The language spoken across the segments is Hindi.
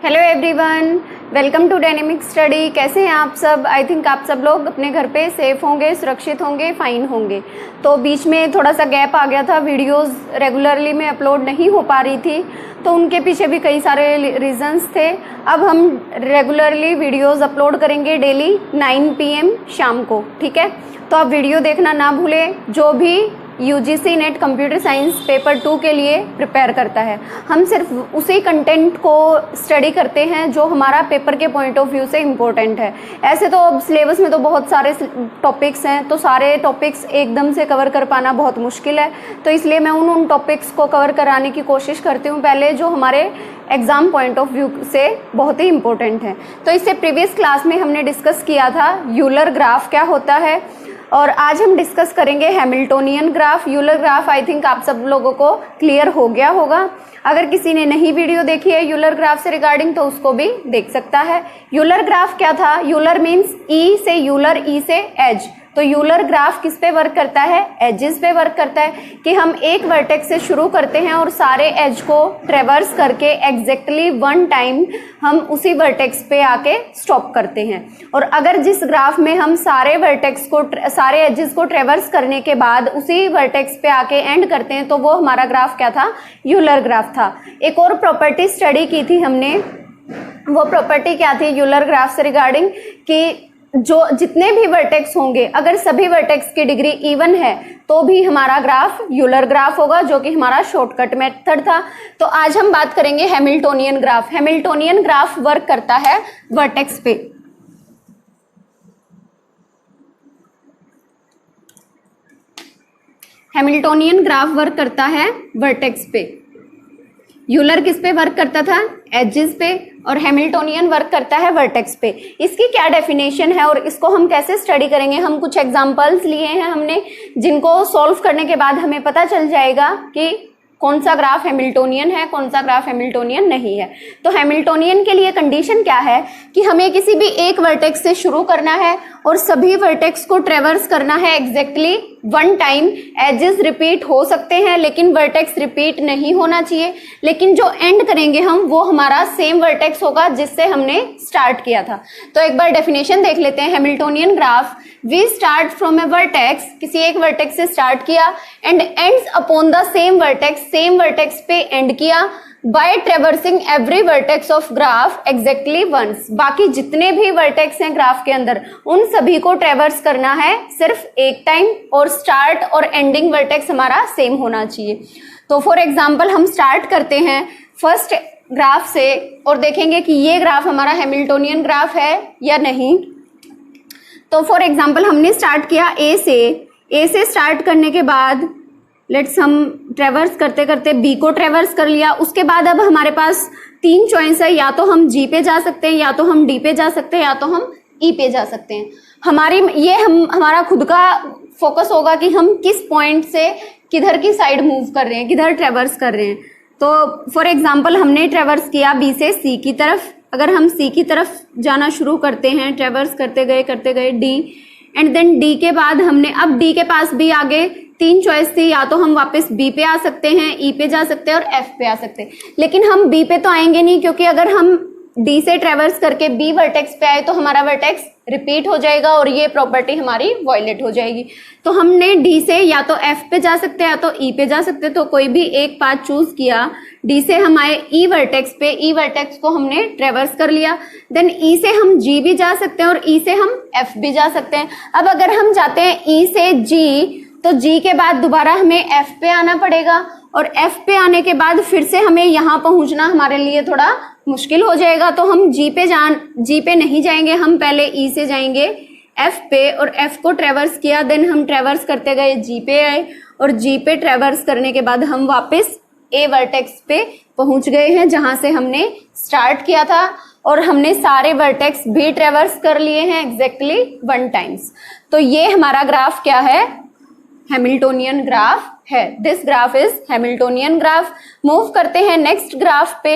Hello everyone, welcome to dynamic study. कैसे हैं आप सब? आई थिंक आप सब लोग अपने घर पे सेफ होंगे, सुरक्षित होंगे, फाइन होंगे। तो बीच में थोड़ा सा गैप आ गया था, वीडियोस रेगुलरली में अपलोड नहीं हो पा रही थी, तो उनके पीछे भी कई सारे रीजंस थे। अब हम रेगुलरली वीडियोस अपलोड करेंगे डेली 9 PM शाम को, ठीक है? तो आप वीडियो देखना ना भूलें। जो भी UGC net computer science paper 2 के लिए प्रिपेयर करता है, हम सिर्फ उसी कंटेंट को स्टडी करते हैं जो हमारा पेपर के पॉइंट ऑफ व्यू से इम्पोर्टेंट है। ऐसे तो अब सिलेबस में तो बहुत सारे टॉपिक्स हैं, तो सारे टॉपिक्स एकदम से कवर कर पाना बहुत मुश्किल है, तो इसलिए मैं उन टॉपिक्स को कवर कराने की कोशिश करती हूँ पहले, जो हमारे एग्ज़ाम पॉइंट ऑफ व्यू से बहुत ही इम्पोर्टेंट है। तो इससे प्रीवियस क्लास में हमने डिस्कस किया था यूलर ग्राफ क्या होता है, और आज हम डिस्कस करेंगे Hamiltonian graph. Euler graph I think आप सब लोगों को क्लियर हो गया होगा। अगर किसी ने नहीं वीडियो देखी है यूलर ग्राफ से रिगार्डिंग, तो उसको भी देख सकता है। यूलर ग्राफ क्या था? यूलर मीन्स ई से यूलर, ई से एज। तो यूलर ग्राफ किस पे वर्क करता है? एजेस पे वर्क करता है, कि हम एक वर्टेक्स से शुरू करते हैं और सारे एज को ट्रेवर्स करके एग्जैक्टली 1 टाइम हम उसी वर्टेक्स पे आके स्टॉप करते हैं। और अगर जिस ग्राफ में हम सारे वर्टेक्स को, सारे एजेस को ट्रेवर्स करने के बाद उसी वर्टेक्स पे आके एंड करते हैं, तो वो हमारा ग्राफ क्या था? यूलर ग्राफ था। एक और प्रॉपर्टी स्टडी की थी हमने, वो प्रॉपर्टी क्या थी यूलर ग्राफ से रिगार्डिंग, कि जो जितने भी वर्टेक्स होंगे, अगर सभी वर्टेक्स की डिग्री इवन है तो भी हमारा ग्राफ यूलर ग्राफ होगा, जो कि हमारा शॉर्टकट मेथड था। तो आज हम बात करेंगे Hamiltonian graph. Hamiltonian graph work करता है वर्टेक्स पे। हैमिल्टोनियन ग्राफ वर्क करता है वर्टेक्स पे। यूलर किस पे वर्क करता था? एजेस पे। और हैमिल्टोनियन वर्क करता है वर्टेक्स पे। इसकी क्या डेफिनेशन है और इसको हम कैसे स्टडी करेंगे? हम कुछ एग्जांपल्स लिए हैं हमने, जिनको सॉल्व करने के बाद हमें पता चल जाएगा कि कौन सा ग्राफ हैमिल्टोनियन है, कौन सा ग्राफ हैमिल्टोनियन नहीं है। तो हैमिल्टोनियन के लिए कंडीशन क्या है कि हमें किसी भी एक वर्टेक्स से शुरू करना है और सभी वर्टेक्स को ट्रेवर्स करना है एग्जैक्टली 1 टाइम। एजेस रिपीट हो सकते हैं लेकिन वर्टेक्स रिपीट नहीं होना चाहिए, लेकिन जो एंड करेंगे हम वो हमारा सेम वर्टेक्स होगा जिससे हमने स्टार्ट किया था। तो एक बार डेफिनेशन देख लेते हैं। Hamiltonian graph, we start from a vertex, किसी एक वर्टेक्स से स्टार्ट किया, and ends upon the same vertex, same vertex पे एंड किया, by traversing every vertex of graph exactly once. बाकी जितने भी वर्टेक्स हैं ग्राफ के अंदर, उन सभी को ट्रेवर्स करना है सिर्फ एक टाइम, और स्टार्ट और एंडिंग वर्टेक्स हमारा सेम होना चाहिए। तो फॉर एग्जाम्पल हम स्टार्ट करते हैं फर्स्ट ग्राफ से और देखेंगे कि ये ग्राफ हमारा हैमिल्टोनियन ग्राफ है या नहीं। तो फॉर एग्जाम्पल हमने स्टार्ट किया ए से स्टार्ट करने के बाद लेट्स हम ट्रेवर्स करते करते बी को ट्रेवर्स कर लिया। उसके बाद अब हमारे पास 3 चॉइस है, या तो हम जी पे जा सकते हैं, या तो हम डी पे जा सकते हैं, या तो हम ई पे जा सकते हैं। हमारा खुद का फोकस होगा कि हम किस पॉइंट से किधर की साइड मूव कर रहे हैं, किधर ट्रेवर्स कर रहे हैं। तो फॉर एग्जाम्पल हमने ट्रेवर्स किया बी से सी की तरफ। अगर हम सी की तरफ जाना शुरू करते हैं, ट्रेवर्स करते गए डी, एंड देन डी के बाद हमने, अब डी के पास भी आगे 3 चॉइस थी, या तो हम वापस बी पे आ सकते हैं, ई पे जा सकते हैं और एफ पे आ सकते हैं। लेकिन हम बी पे तो आएंगे नहीं, क्योंकि अगर हम डी से ट्रेवर्स करके बी वर्टेक्स पे आए तो हमारा वर्टेक्स रिपीट हो जाएगा और ये प्रॉपर्टी हमारी वायलेट हो जाएगी। तो हमने डी से या तो एफ पे जा सकते हैं या तो ई पे जा सकते हैं, तो कोई भी एक पाथ चूज किया। डी से हम आए ई वर्टेक्स पे, ई वर्टेक्स को हमने ट्रेवर्स कर लिया। देन ई से हम जी भी जा सकते हैं और ई से हम एफ भी जा सकते हैं। अब अगर हम जाते हैं ई से जी, तो जी के बाद दोबारा हमें एफ पे आना पड़ेगा, और एफ पे आने के बाद फिर से हमें यहाँ पहुंचना हमारे लिए थोड़ा मुश्किल हो जाएगा। तो हम जी पे नहीं जाएंगे, हम पहले ई से जाएंगे एफ पे, और एफ को ट्रेवर्स किया, देन हम ट्रेवर्स करते गए जी पे आए, और जी पे ट्रेवर्स करने के बाद हम वापस ए वर्टेक्स पे पहुंच गए हैं जहां से हमने स्टार्ट किया था, और हमने सारे वर्टेक्स भी ट्रेवर्स कर लिए हैं एग्जैक्टली 1 टाइम्स। तो ये हमारा ग्राफ क्या है? हैमिल्टोनियन ग्राफ है। This graph is Hamiltonian graph. Move करते हैं नेक्स्ट ग्राफ पे।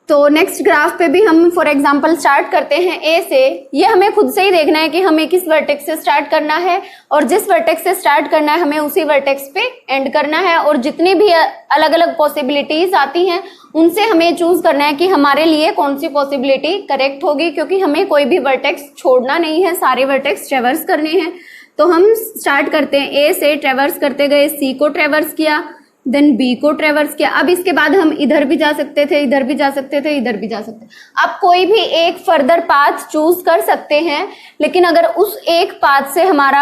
तो नेक्स्ट ग्राफ पे भी हम फॉर एग्जांपल स्टार्ट करते हैं ए से। ये हमें खुद से ही देखना है कि हमें किस वर्टेक्स से स्टार्ट करना है, और जिस वर्टेक्स से स्टार्ट करना है हमें उसी वर्टेक्स पे एंड करना है, और जितनी भी अलग अलग पॉसिबिलिटीज आती हैं उनसे हमें चूज करना है कि हमारे लिए कौन सी पॉसिबिलिटी करेक्ट होगी, क्योंकि हमें कोई भी वर्टेक्स छोड़ना नहीं है, सारे वर्टेक्स ट्रेवर्स करने हैं। तो हम स्टार्ट करते हैं, ए से ट्रेवर्स करते गए, सी को ट्रेवर्स किया, देन बी को ट्रेवर्स किया। अब इसके बाद हम इधर भी जा सकते थे, इधर भी जा सकते थे, इधर भी जा सकते थे। अब कोई भी एक फर्दर पाथ चूज कर सकते हैं, लेकिन अगर उस एक पाथ से हमारा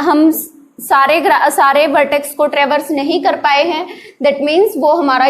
हम सारे वर्टेक्स को ट्रेवर्स नहीं कर पाए हैं, दैट मीन्स वो हमारा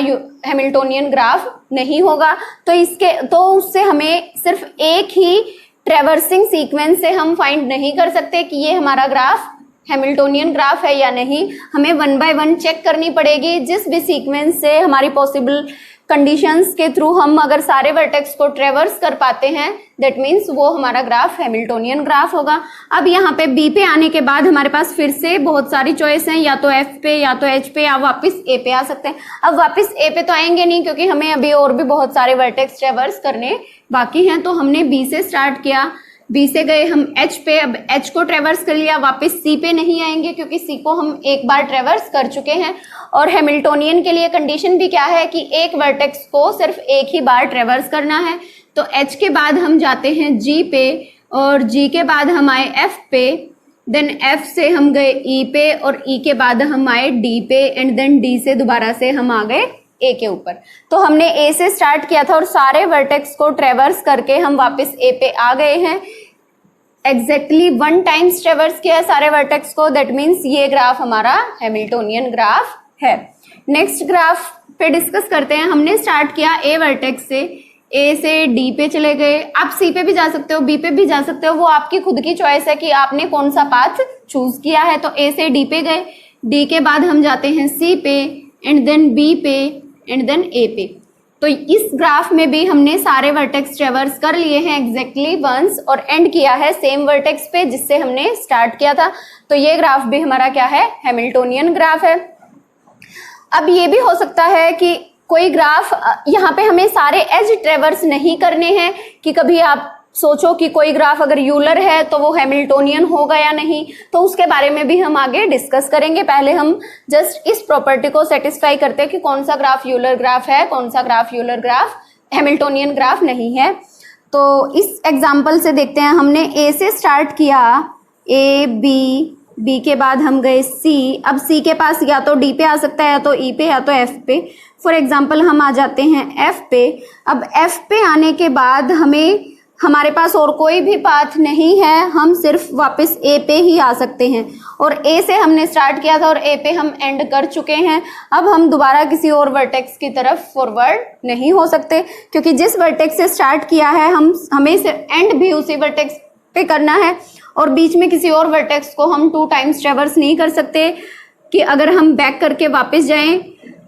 हैमिल्टोनियन ग्राफ नहीं होगा। तो उससे हमें सिर्फ एक ही ट्रेवर्सिंग सीक्वेंस से हम फाइंड नहीं कर सकते कि ये हमारा ग्राफ हैमिल्टोनियन ग्राफ है या नहीं। हमें 1 बाय 1 चेक करनी पड़ेगी। जिस भी सीक्वेंस से हमारी पॉसिबल कंडीशंस के थ्रू हम अगर सारे वर्टेक्स को ट्रेवर्स कर पाते हैं, दैट मीन्स वो हमारा ग्राफ हैमिल्टोनियन ग्राफ होगा। अब यहाँ पे बी पे आने के बाद हमारे पास फिर से बहुत सारी चॉइस हैं, या तो एफ पे, या तो एच पे, या वापस ए पे आ सकते हैं। अब वापस ए पे तो आएंगे नहीं, क्योंकि हमें अभी और भी बहुत सारे वर्टेक्स ट्रेवर्स करने बाकी हैं। तो हमने बी से स्टार्ट किया, बी से गए हम एच पे, अब एच को ट्रेवर्स कर लिया, वापस सी पे नहीं आएंगे क्योंकि सी को हम एक बार ट्रेवर्स कर चुके हैं। और हैमिल्टोनियन के लिए कंडीशन भी क्या है कि एक वर्टेक्स को सिर्फ एक ही बार ट्रेवर्स करना है। तो एच के बाद हम जाते हैं जी पे, और जी के बाद हम आए एफ पे, देन एफ से हम गए ई पे, और ई के बाद हम आए डी पे, एंड देन डी से दोबारा से हम आ गए ए के ऊपर। तो हमने ए से स्टार्ट किया था और सारे वर्टेक्स को ट्रेवर्स करके हम वापस ए पे आ गए हैं। एग्जैक्टली 1 टाइम्स ट्रेवर्स किया है सारे वर्टेक्स को, दैट मीन्स ये ग्राफ हमारा हैमिल्टोनियन ग्राफ है। नेक्स्ट ग्राफ पे डिस्कस करते हैं। हमने स्टार्ट किया ए वर्टेक्स से, ए से डी पे चले गए। आप सी पे भी जा सकते हो, बी पे भी जा सकते हो, वो आपकी खुद की चॉइस है कि आपने कौन सा पाथ चूज किया है। तो ए से डी पे गए, डी के बाद हम जाते हैं सी पे, एंड देन बी पे, एंड देन ए पे। तो इस ग्राफ में भी हमने सारे वर्टेक्स ट्रेवर्स कर लिए हैं एग्जैक्टली वंस, और एंड किया है सेम वर्टेक्स पे जिससे हमने स्टार्ट किया था। तो ये ग्राफ भी हमारा क्या है, हैमिल्टोनियन ग्राफ है। अब ये भी हो सकता है कि कोई ग्राफ, यहाँ पे हमें सारे एज ट्रेवर्स नहीं करने हैं, कि कभी आप सोचो कि कोई ग्राफ अगर यूलर है तो वो हैमिल्टोनियन होगा या नहीं, तो उसके बारे में भी हम आगे डिस्कस करेंगे। पहले हम जस्ट इस प्रॉपर्टी को सेटिस्फाई करते हैं कि कौन सा ग्राफ यूलर ग्राफ है, कौन सा graph Euler graph Hamiltonian graph नहीं है। तो इस एग्जाम्पल से देखते हैं। हमने ए से स्टार्ट किया, ए बी, बी के बाद हम गए सी। अब सी के पास या तो डी पे आ सकता है, या तो ई पे, या तो एफ पे। फॉर एग्जाम्पल हम आ जाते हैं एफ पे। अब एफ पे आने के बाद हमारे पास और कोई भी पाथ नहीं है, हम सिर्फ वापस ए पे ही आ सकते हैं। और ए से हमने स्टार्ट किया था और ए पे हम एंड कर चुके हैं। अब हम दोबारा किसी और वर्टेक्स की तरफ फॉरवर्ड नहीं हो सकते, क्योंकि जिस वर्टेक्स से स्टार्ट किया है हमें एंड भी उसी वर्टेक्स पे करना है, और बीच में किसी और वर्टेक्स को हम 2 टाइम्स ट्रेवर्स नहीं कर सकते। कि अगर हम बैक करके वापस जाएं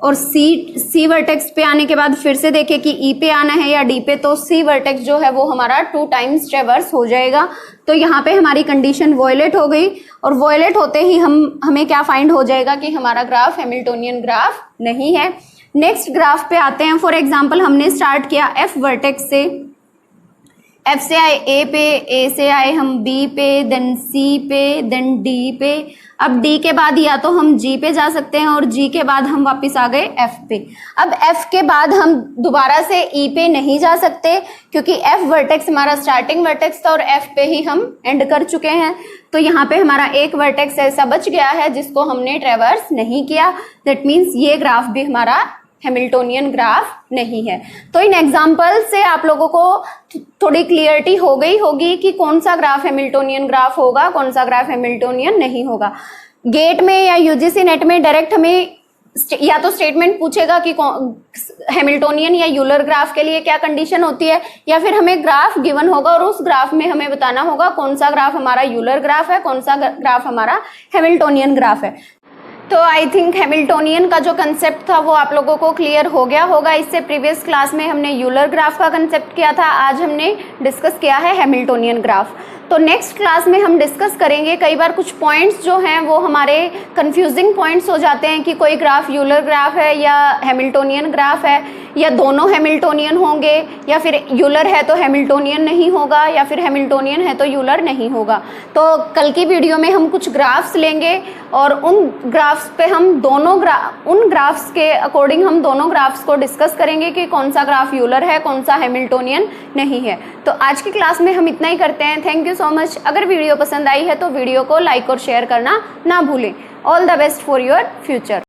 और सी वर्टेक्स पे आने के बाद फिर से देखें कि ई पे आना है या डी पे, तो सी वर्टेक्स जो है वो हमारा 2 टाइम्स ट्रेवर्स हो जाएगा। तो यहाँ पे हमारी कंडीशन वॉयलेट हो गई, और वॉयलेट होते ही हमें क्या फाइंड हो जाएगा कि हमारा ग्राफ हैमिल्टोनियन ग्राफ नहीं है। नेक्स्ट ग्राफ पे आते हैं। फॉर एग्जाम्पल हमने स्टार्ट किया एफ वर्टेक्स से, एफ से आए ए पे, ए से आए हम बी पे, देन सी पे, देन डी पे। अब डी के बाद या तो हम जी पे जा सकते हैं, और जी के बाद हम वापस आ गए एफ पे। अब एफ के बाद हम दोबारा से ई पे नहीं जा सकते, क्योंकि एफ वर्टेक्स हमारा स्टार्टिंग वर्टेक्स था और एफ पे ही हम एंड कर चुके हैं। तो यहाँ पे हमारा एक वर्टेक्स ऐसा बच गया है जिसको हमने ट्रेवर्स नहीं किया। दैट मीन्स ये ग्राफ भी हमारा हैमिल्टोनियन ग्राफ नहीं है। तो इन एग्जाम्पल से आप लोगों को थोड़ी क्लियरिटी हो गई होगी कि कौन सा ग्राफ हैमिल्टोनियन ग्राफ होगा, कौन सा ग्राफ हैमिल्टोनियन नहीं होगा। गेट में या यूजीसी नेट में डायरेक्ट हमें या तो स्टेटमेंट पूछेगा कि हैमिल्टोनियन या यूलर ग्राफ के लिए क्या कंडीशन होती है, या फिर हमें ग्राफ गिवन होगा और उस ग्राफ में हमें बताना होगा कौन सा ग्राफ हमारा यूलर ग्राफ है, कौन सा ग्राफ हमारा हैमिल्टोनियन ग्राफ है। तो आई थिंक हैमिल्टोनियन का जो कंसेप्ट था वो आप लोगों को क्लियर हो गया होगा। इससे प्रीवियस क्लास में हमने यूलर ग्राफ का कंसेप्ट किया था, आज हमने डिस्कस किया है हैमिल्टोनियन ग्राफ। तो नेक्स्ट क्लास में हम डिस्कस करेंगे। कई बार कुछ पॉइंट्स जो हैं वो हमारे कंफ्यूजिंग पॉइंट्स हो जाते हैं कि कोई ग्राफ यूलर ग्राफ है या हैमिल्टोनियन ग्राफ है, या दोनों हैमिल्टोनियन होंगे, या फिर यूलर है तो हैमिल्टोनियन नहीं होगा, या फिर हैमिल्टोनियन है तो यूलर नहीं होगा। तो कल की वीडियो में हम कुछ ग्राफ्स लेंगे और उन ग्राफ ग्राफ्स पे हम उन ग्राफ्स के अकॉर्डिंग हम दोनों ग्राफ्स को डिस्कस करेंगे कि कौन सा ग्राफ यूलर है, कौन सा हैमिल्टोनियन नहीं है। तो आज की क्लास में हम इतना ही करते हैं। Thank you so much. अगर वीडियो पसंद आई है तो वीडियो को लाइक और शेयर करना ना भूलें। All the best for your future.